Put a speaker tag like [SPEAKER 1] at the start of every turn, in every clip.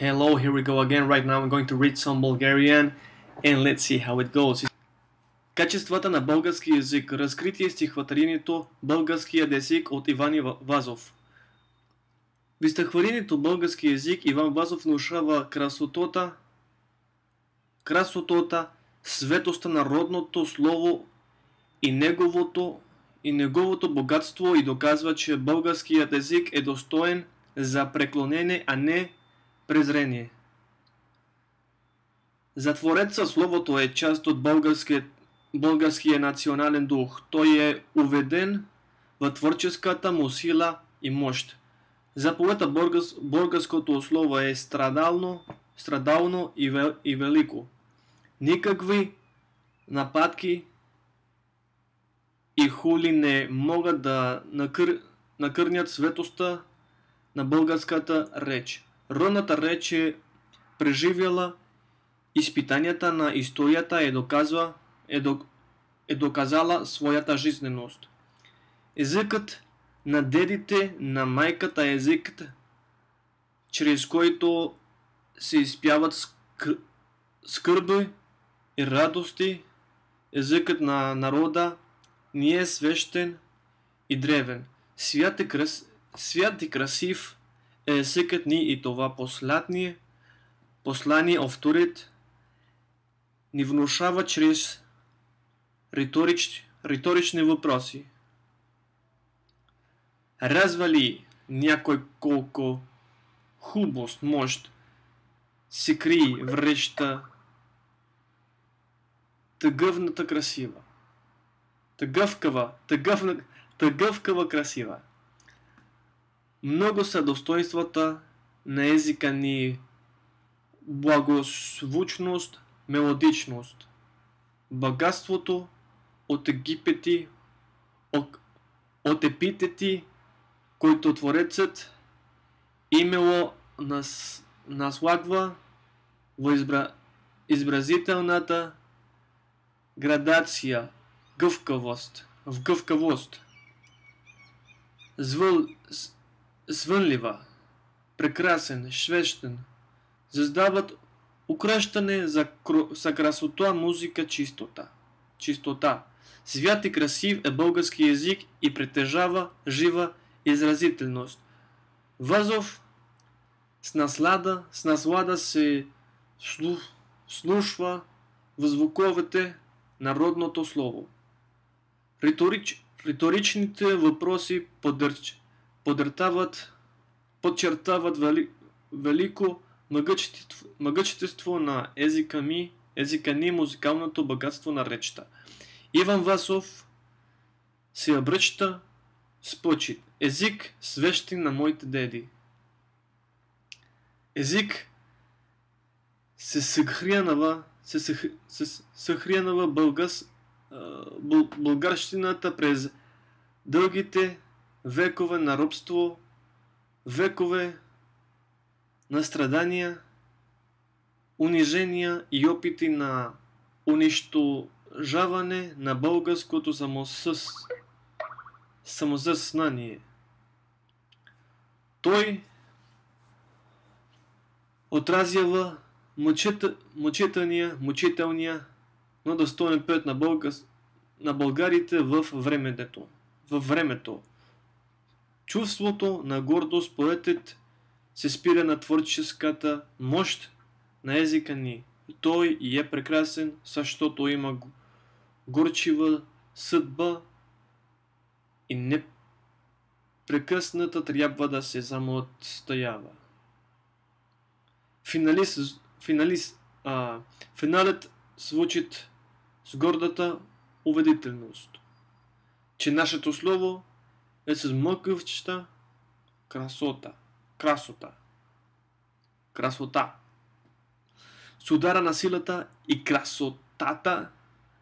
[SPEAKER 1] Hello, here we go again. Right now I'm going to read some Bulgarian and let's see how it goes. Качествата на български език. Разкритие стихотворението Българският език от Иван Вазов. В стихотворението Български език Иван Вазов внушава красотата, светостта на родното слово и неговото богатство и доказва, че българският език е достоен за преклонение, а не презрение. За твореца словото е част от българския национален дух. Той е уведен в творческата му сила и мощ. За поета българското слово е страдално и велико. Никакви нападки и хули не могат да накърнят светостта на българската реч. Родната реч е преживяла изпитанията на историята е доказала своята жизненост. Езикът на дедите, на майката е езикът, чрез който се изпяват скърби и радости. Езикът на народа ни е свещен и древен. Свят и красив е езикът ни и това послание авторът ни внушава чрез риторични въпроси. Разва ли някой колко хубост, мощ се крие в речта тъгъвната красива? Тъгъвкава красива. Много са достоинствата на езика ни: благозвучност, мелодичност, богатството от епитети, които творецът имело наслагва в изразителната градация, в гъвкавост, звънлива, прекрасен, свещен, създават укращане за красота, музика, чистота. Свят и красив е български език и притежава жива изразителност. Вазов с наслада се слушва в звуковете на родното слово. Риторичните въпроси подчертават велико могъщество на езика ни, музикалното богатство на речта. Иван Вазов се обръща с почит. Език свещен на моите деди. Език се съхранява българщината през дългите векове на робство, векове на страдания, унижения и опити на унищожаване на българското самосъзнание. Той отразява мъчителния, но достоен път на българите във времето. Чувството на гордост поетът се спира на творческата мощ на езика ни. Той е прекрасен, защото има горчива съдба и непрекъсната трябва да се самоотстоява. Финалът звучи с гордата убедителност, че нашето слово е с мъкъвчета красота. С удара на силата и красотата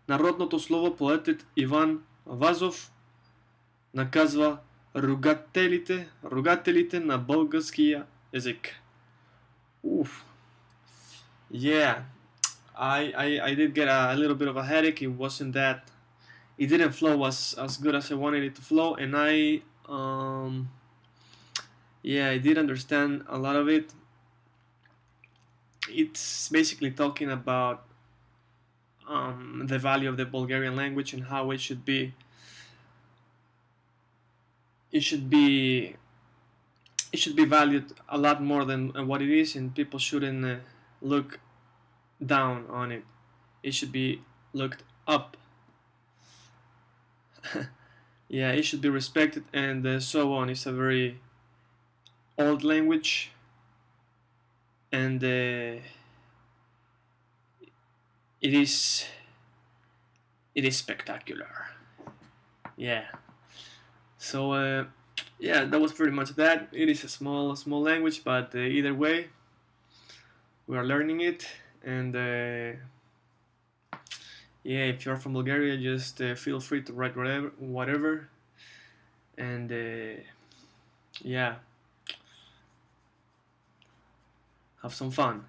[SPEAKER 1] народното слово поетът Иван Вазов наказва ругателите на българския език. Yeah, I did get a little bit of a headache. It didn't flow as good as I wanted it to flow, and I did understand a lot of it. it's basically talking about the value of the Bulgarian language and how it should be it should be valued a lot more than what it is, and people shouldn't look down on it. It should be looked up. Yeah, it should be respected, and so on. It's a very old language, and it is spectacular. Yeah. So yeah, that was pretty much that. It is a small language, but either way, we are learning it, and yeah, if you're from Bulgaria, just feel free to write whatever, and yeah, have some fun.